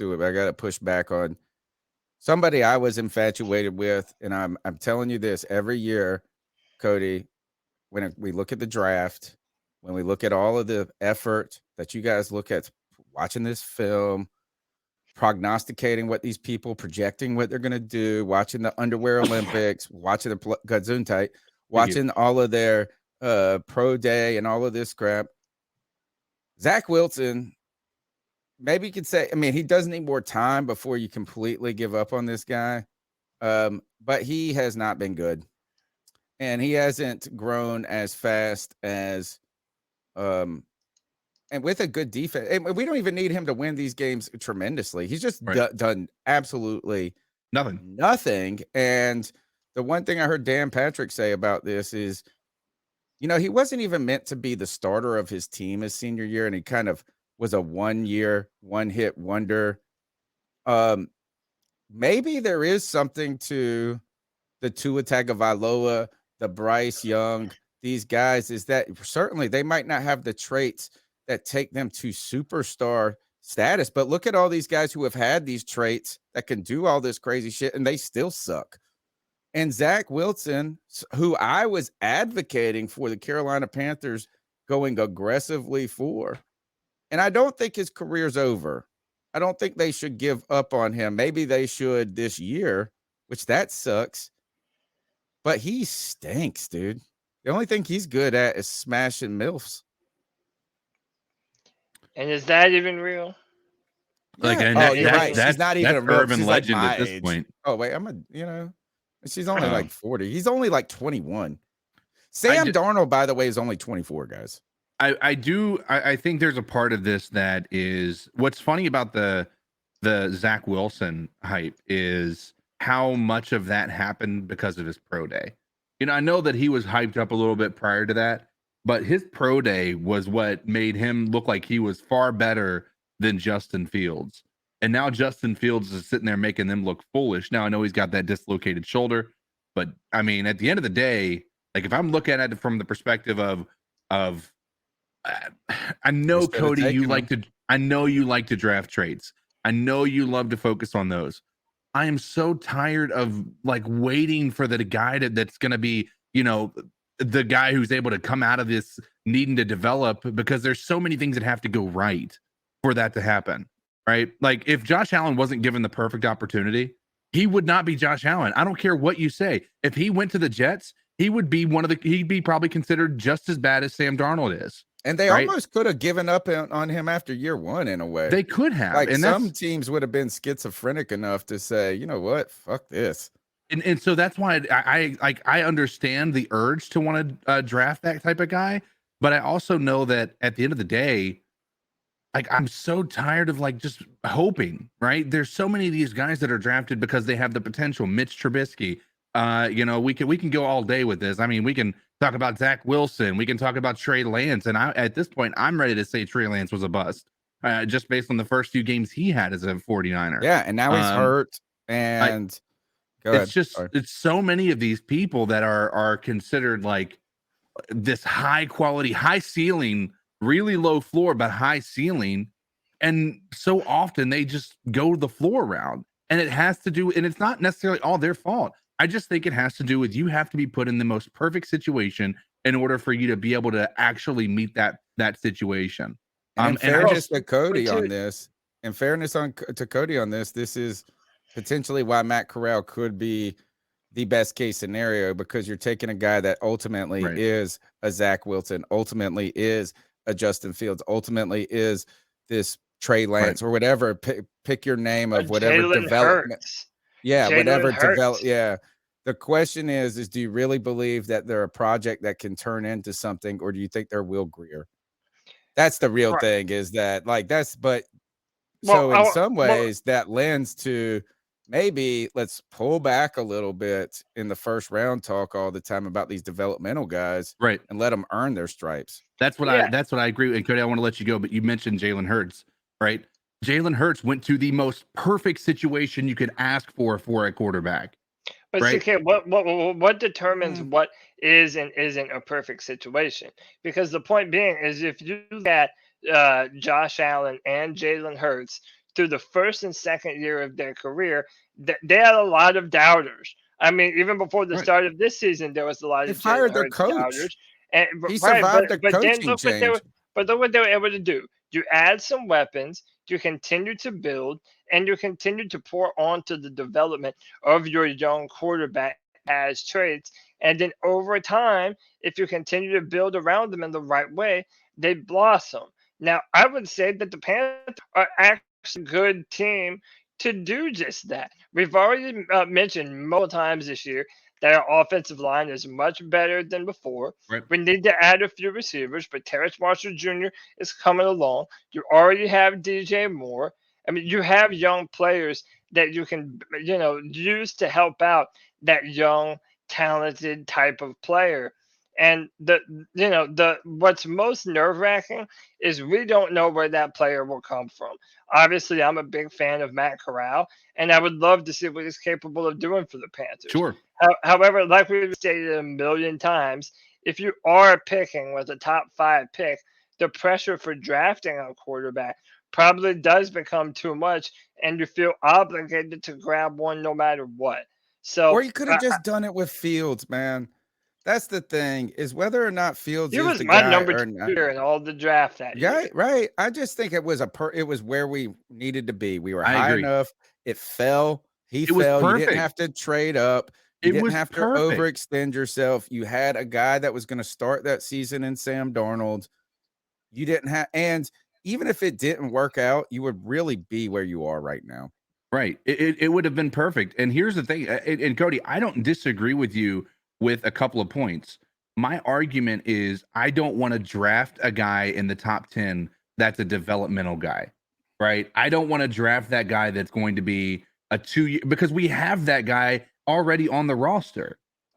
through it, but I got to push back on somebody I was infatuated with, and I'm telling you this every year, Cody. When we look at the draft, when we look at all of the effort that you guys look at watching this film, prognosticating what these people, projecting what they're going to do, watching the underwear Olympics, watching the Gesundheit, watching all of their pro day and all of this crap. Zach Wilson, maybe you could say, I mean, he does need more time before you completely give up on this guy. But he has not been good. And he hasn't grown as fast as and with a good defense. And we don't even need him to win these games tremendously. He's just done absolutely nothing. And the one thing I heard Dan Patrick say about this is, he wasn't even meant to be the starter of his team his senior year, and he kind of was a one-hit wonder. Maybe there is something to the Tua Tagovailoa, the Bryce Young, these guys, is that certainly they might not have the traits that take them to superstar status, but look at all these guys who have had these traits that can do all this crazy shit, and they still suck. And Zach Wilson, who I was advocating for the Carolina Panthers going aggressively for, and I don't think his career's over. I don't think they should give up on him. Maybe they should this year, which that sucks. But he stinks, dude. The only thing he's good at is smashing MILFs. And is that even real? Like, you're right. She's not even a urban legend at this point. Oh, wait, she's only like 40. He's only like 21. Sam Darnold, by the way, is only 24, guys. I think there's a part of this that is what's funny about the Zach Wilson hype is how much of that happened because of his pro day. I know that he was hyped up a little bit prior to that, but his pro day was what made him look like he was far better than Justin Fields. And now Justin Fields is sitting there making them look foolish. Now I know he's got that dislocated shoulder, but I mean, at the end of the day, like if I'm looking at it from the perspective of I know Cody, you like to draft traits. I know you love to focus on those. I am so tired of like waiting for the guy that's going to be, the guy who's able to come out of this needing to develop, because there's so many things that have to go right for that to happen. Right. Like if Josh Allen wasn't given the perfect opportunity, he would not be Josh Allen. I don't care what you say. If he went to the Jets, he'd be probably considered just as bad as Sam Darnold is. And they almost could have given up on him after year one in a way. They could have. Like, and some teams would have been schizophrenic enough to say, you know what, fuck this. And so that's why I understand the urge to want to draft that type of guy, but I also know that at the end of the day, like I'm so tired of like just hoping, right? There's so many of these guys that are drafted because they have the potential. Mitch Trubisky, we can go all day with this. I mean, we can talk about Zach Wilson. We can talk about Trey Lance. And at this point, I'm ready to say Trey Lance was a bust just based on the first few games he had as a 49er. Yeah, and now he's hurt. And it's so many of these people that are considered like this high quality, high ceiling, really low floor, but high ceiling. And so often they just go the floor round. And it has to do, and it's not necessarily all their fault. I just think it has to do with you have to be put in the most perfect situation in order for you to be able to actually meet that situation. In fairness to Cody on this, this is potentially why Matt Corral could be the best case scenario, because you're taking a guy that ultimately is a Zach Wilson, ultimately is a Justin Fields, ultimately is this Trey Lance or whatever. Pick your name of whatever Jalen development. Hurts. Yeah, Jalen whatever Hurts. develop. Yeah. The question is do you really believe that they're a project that can turn into something, or do you think they're Will Grier? That's the real thing, is that like that's, but so in some ways that lends to maybe let's pull back a little bit in the first round talk all the time about these developmental guys, right? And let them earn their stripes. That's what I agree with. And Cody, I want to let you go, but you mentioned Jalen Hurts, right? Jalen Hurts went to the most perfect situation you could ask for a quarterback. But right? okay, what determines what is and isn't a perfect situation? Because the point being is if you look at Josh Allen and Jalen Hurts, through the first and second year of their career, they had a lot of doubters. I mean, even before the start of this season, there was a lot They of Jalen fired their Hurts coach. doubters. And He right, survived a but then coaching change. look what they were able to do. You add some weapons, you continue to build, and you continue to pour onto the development of your young quarterback as traits. And then over time, if you continue to build around them in the right way, they blossom. Now, I would say that the Panthers are actually a good team to do just that. We've already mentioned multiple times this year that our offensive line is much better than before. Right. We need to add a few receivers, but Terrence Marshall Jr. is coming along. You already have DJ Moore. I mean, you have young players that you can, use to help out that young, talented type of player. And the what's most nerve wracking is we don't know where that player will come from. Obviously, I'm a big fan of Matt Corral, and I would love to see what he's capable of doing for the Panthers. Sure. However, like we've stated a million times, if you are picking with a top 5 pick, the pressure for drafting a quarterback probably does become too much, and you feel obligated to grab one no matter what. So, Or you could have just done it with Fields, man. That's the thing, is whether or not Fields he is was the my guy number or 2 not. in all the draft that Yeah, year. right. I just think it was it was where we needed to be. We were I high agree. enough. It fell. He It was fell. You didn't perfect. have to trade up. You It didn't was have to perfect. overextend yourself. You had a guy that was going to start that season in Sam Darnold. You didn't have, and even if it didn't work out, you would really be where you are right now. Right. It would have been perfect. And here's the thing, and Cody, I don't disagree with you with a couple of points. My argument is I don't want to draft a guy in the top 10 that's a developmental guy, right? I don't want to draft that guy that's going to be a 2-year, because we have that guy already on the roster.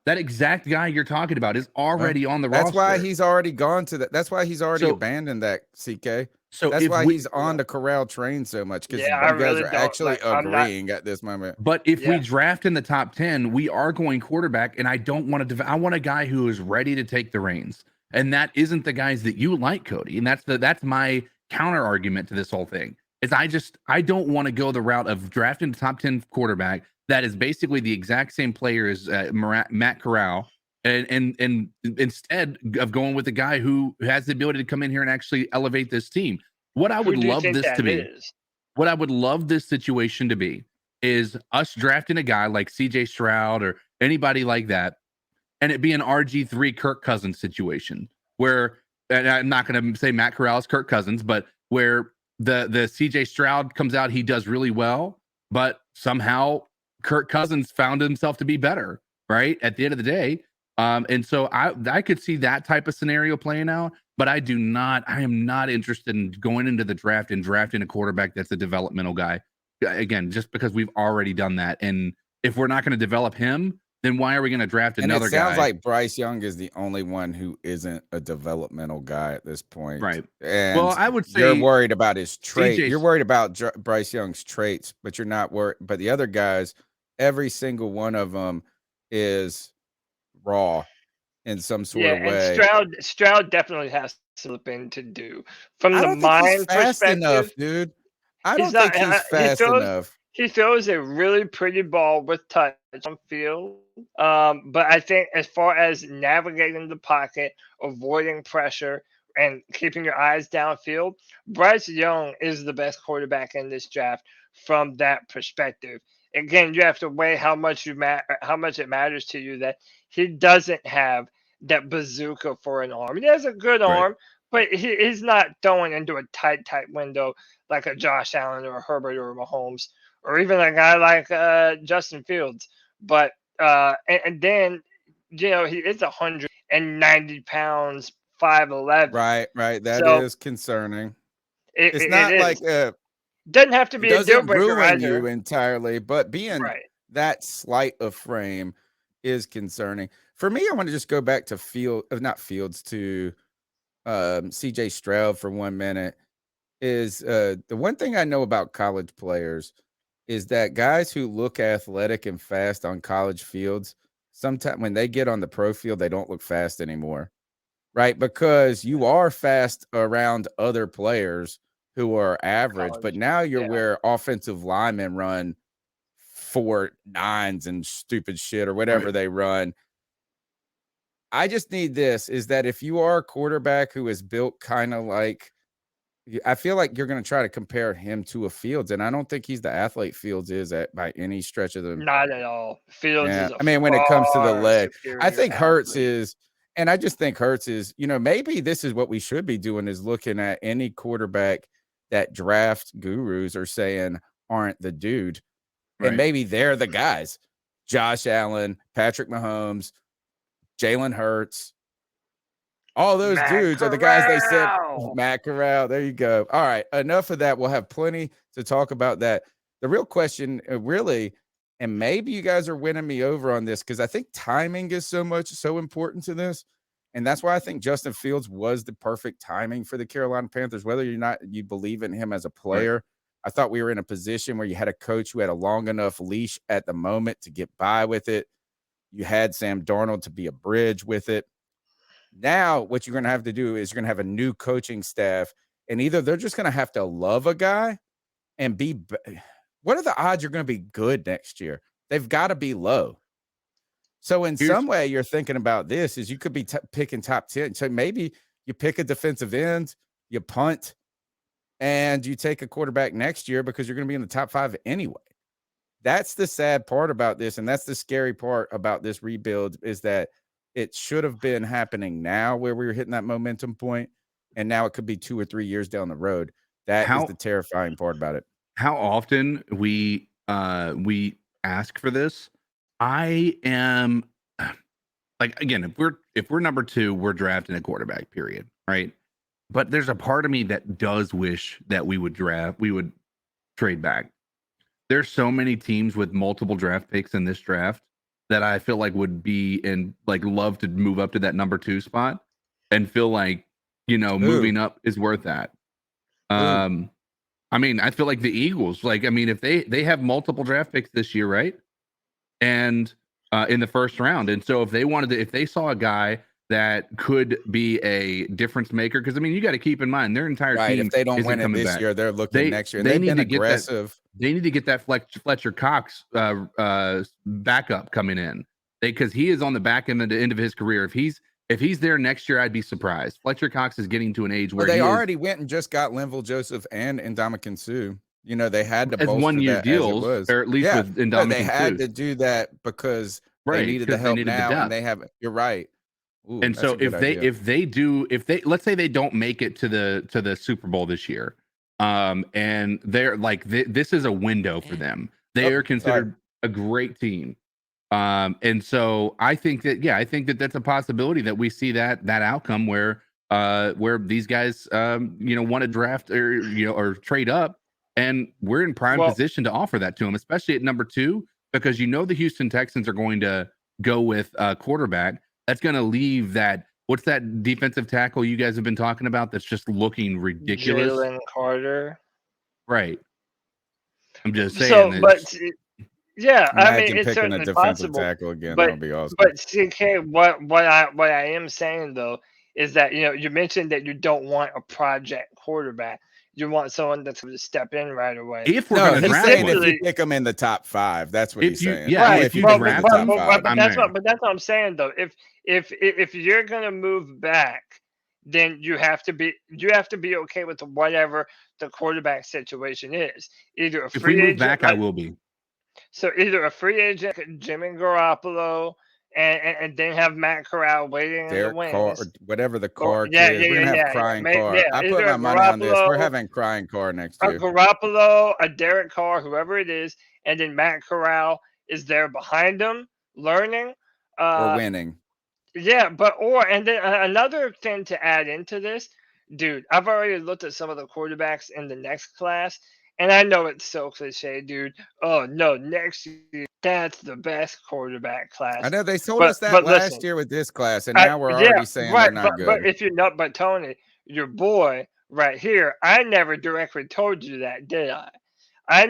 That exact guy you're talking about is already on the roster. That's why he's already gone to that. That's why he's already abandoned that, CK. So that's if why he's on the Corral train so much, because Yeah, I you guys really are don't actually like. I'm not. agreeing at this moment. But if we Yeah. draft in the top 10, we are going quarterback, and I don't want to. I want a guy who is ready to take the reins, and that isn't the guys that you like, Cody. And that's my counter argument to this whole thing. Is I don't want to go the route of drafting the top 10 quarterback that is basically the exact same player as Matt Corral, and instead of going with a guy who has the ability to come in here and actually elevate this team. What I would love this to be. What I would love this situation to be is us drafting a guy like CJ Stroud or anybody like that, and it be an RG3 Kirk Cousins situation where, and I'm not going to say Matt Corral is Kirk Cousins, but where the CJ Stroud comes out, he does really well, but somehow Kirk Cousins found himself to be better, right? At the end of the day. And so I could see that type of scenario playing out, but I am not interested in going into the draft and drafting a quarterback that's a developmental guy. Again, just because we've already done that. And if we're not going to develop him, then why are we going to draft another guy? It sounds like Bryce Young is the only one who isn't a developmental guy at this point. Right. And well, I would say you're worried about his trait. CJ's You're worried about Bryce Young's traits, but you're not worried. But the other guys, every single one of them is raw in some sort of way. And Stroud definitely has something to do from I the don't think he's mind fast perspective. enough, dude. I don't think he's fast enough. He throws a really pretty ball with touch on field. But I think as far as navigating the pocket, avoiding pressure, and keeping your eyes downfield, Bryce Young is the best quarterback in this draft from that perspective. Again, you have to weigh how much it matters to you that he doesn't have that bazooka for an arm. He has a good arm, but he's not throwing into a tight window like a Josh Allen or a Herbert or a Mahomes or even a guy like Justin Fields. But and then he is 190 pounds, 5'11". Right. That is concerning. It's not like doesn't have to be a deal doesn't breaker ruin either. you entirely, but being that slight of frame is concerning. For me, I want to just go back to CJ Stroud for 1 minute. Is the one thing I know about college players is that guys who look athletic and fast on college fields, sometimes when they get on the pro field, they don't look fast anymore, right? Because you are fast around other players who are average, but College. now you're Yeah. where offensive linemen run 4.9s and stupid shit or whatever Right. they run. I just need this, is that if you are a quarterback who is built kind of like, I feel like you're going to try to compare him to a Fields, and I don't think he's the athlete Fields is at by any stretch of the. Not at all. Fields Yeah, is a I mean, when it comes to the far leg, I superior think Hurts athlete. is, and I just think Hurts is, maybe this is what we should be doing is looking at any quarterback that draft gurus are saying aren't the dude. Right. And maybe they're the guys. Josh Allen, Patrick Mahomes, Jalen Hurts. All those Matt dudes are the guys they said. Corral. Matt Corral. There you go. All right. Enough of that. We'll have plenty to talk about that. The real question, really, and maybe you guys are winning me over on this because I think timing is so important to this. And that's why I think Justin Fields was the perfect timing for the Carolina Panthers, whether or not you believe in him as a player. Right. I thought we were in a position where you had a coach who had a long enough leash at the moment to get by with it. You had Sam Darnold to be a bridge with it. Now, what you're going to have to do is you're going to have a new coaching staff, and either they're just going to have to love a guy and be – what are the odds you're going to be good next year? They've got to be low. So in some way, you're thinking about this is you could be picking top 10. So maybe you pick a defensive end, you punt, and you take a quarterback next year because you're going to be in the top 5 anyway. That's the sad part about this, and that's the scary part about this rebuild is that it should have been happening now where we were hitting that momentum point, and now it could be 2 or 3 years down the road. That is the terrifying part about it. How often we ask for this. I am like, again, if we're number 2, we're drafting a quarterback, period, right? But there's a part of me that does wish that we would trade back. There's so many teams with multiple draft picks in this draft that I feel like would be and like love to move up to that number 2 spot and feel like, moving up is worth that. I mean, I feel like the Eagles, if they have multiple draft picks this year, right? And in the first round. And so if they saw a guy that could be a difference maker, because you got to keep in mind their entire team. If they don't win it this year, they're looking next year. And they've been aggressive. They need to get that Fletcher Cox backup coming in because he is on the back end of his career. If he's there next year, I'd be surprised. Fletcher Cox is getting to an age where they already went and just got Linval Joseph and Ndamukong Suh. They had to bolster as 1 year that deals, as it was. or at least with Ndamukong Suh. They had to do that because they needed the help now, and they have. You're right. Ooh, and so if they let's say they don't make it to the Super Bowl this year, and they're like this is a window for them. They are considered a great team. And so I think that that's a possibility that we see that outcome where these guys want to draft or trade up, and we're in prime position to offer that to them, especially at number 2, because the Houston Texans are going to go with quarterback. That's going to leave that. What's that defensive tackle you guys have been talking about that's just looking ridiculous? Jalen Carter. Right. I'm just saying. So, but yeah, imagine it's picking certainly a defensive possible. tackle again. But, that would be awesome. But CK, what I am saying though is that you mentioned that you don't want a project quarterback. You want someone that's going to step in right away. If we're going to draft if you pick them in the top 5, that's what he's saying. Yeah, right. If you draft top 5, but that's what I'm saying though. If you're going to move back, then you have to be okay with whatever the quarterback situation is. Either a free if we move agent, back, I will be. So either a free agent, Jimmy Garoppolo, and then have Matt Corral waiting in the wings. Carr, or whatever the Carr kid. We're going to have Crying Carr. I put my money on this. We're having Crying Carr next year. A Garoppolo, a Derek Carr, whoever it is, and then Matt Corral is there behind him, learning. Or winning. Yeah, and then another thing to add into this, dude, I've already looked at some of the quarterbacks in the next class, and I know it's so cliche, dude. Oh, no, next year, that's the best quarterback class. I know they told us that last year with this class, and now we're already saying they're not good. But Tony, your boy right here, I never directly told you that, did I? I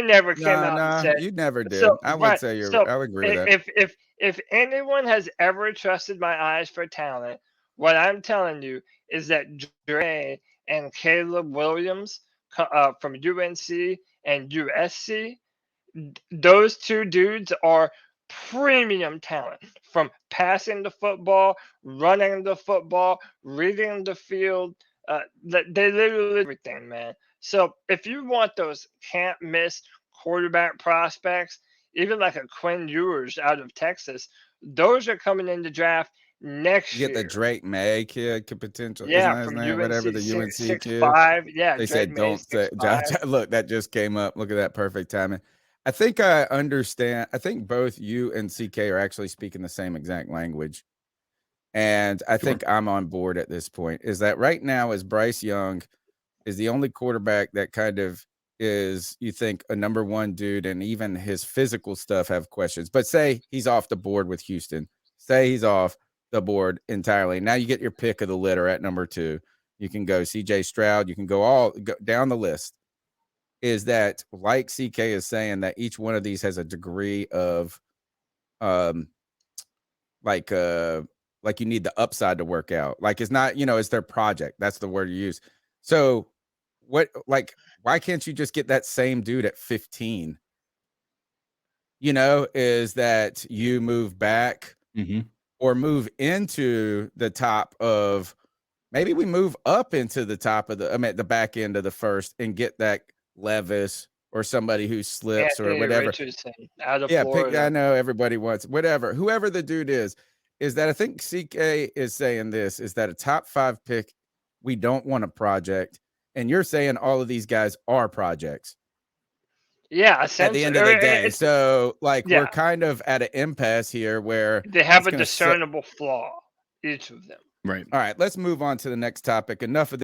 never came out and said. You never did. So, I would say I would agree with that. If anyone has ever trusted my eyes for talent, what I'm telling you is that Dre and Caleb Williams from UNC and USC. Those two dudes are premium talent from passing the football, running the football, reading the field. They literally everything, man. So if you want those can't miss quarterback prospects, even like a Quinn Ewers out of Texas, those are coming in the draft next You get year. the Drake May kid could potential. Isn't Yeah, that his from name? UNC, Whatever the UNC kid. 6'5". Yeah, They Drake said May, don't say. 6'5". Look, that just came up. Look at that perfect timing. I think I understand. I think both you and CK are actually speaking the same exact language. And I think I'm on board at this point. Is that right now is Bryce Young is the only quarterback that kind of is, you think, a number one dude, and even his physical stuff have questions. But say he's off the board with Houston. Say he's off the board entirely. Now you get your pick of the litter at number 2. You can go CJ Stroud. You can go down the list. Is that, like CK is saying, that each one of these has a degree of like you need the upside to work out. Like, it's not, it's their project. That's the word you use. So why can't you just get that same dude at 15? Is that you move back or move into the top of, maybe we move up into the top of the back end of the first and get that Levis or somebody who slips Anthony or whatever. Richardson out of Yeah, Florida. I know everybody wants whoever the dude is that I think CK is saying this, is that a top 5 pick, we don't want a project. And you're saying all of these guys are projects. Yeah, at the end of the day. So we're kind of at an impasse here where they have a discernible flaw, each of them. Right. All right, let's move on to the next topic. Enough of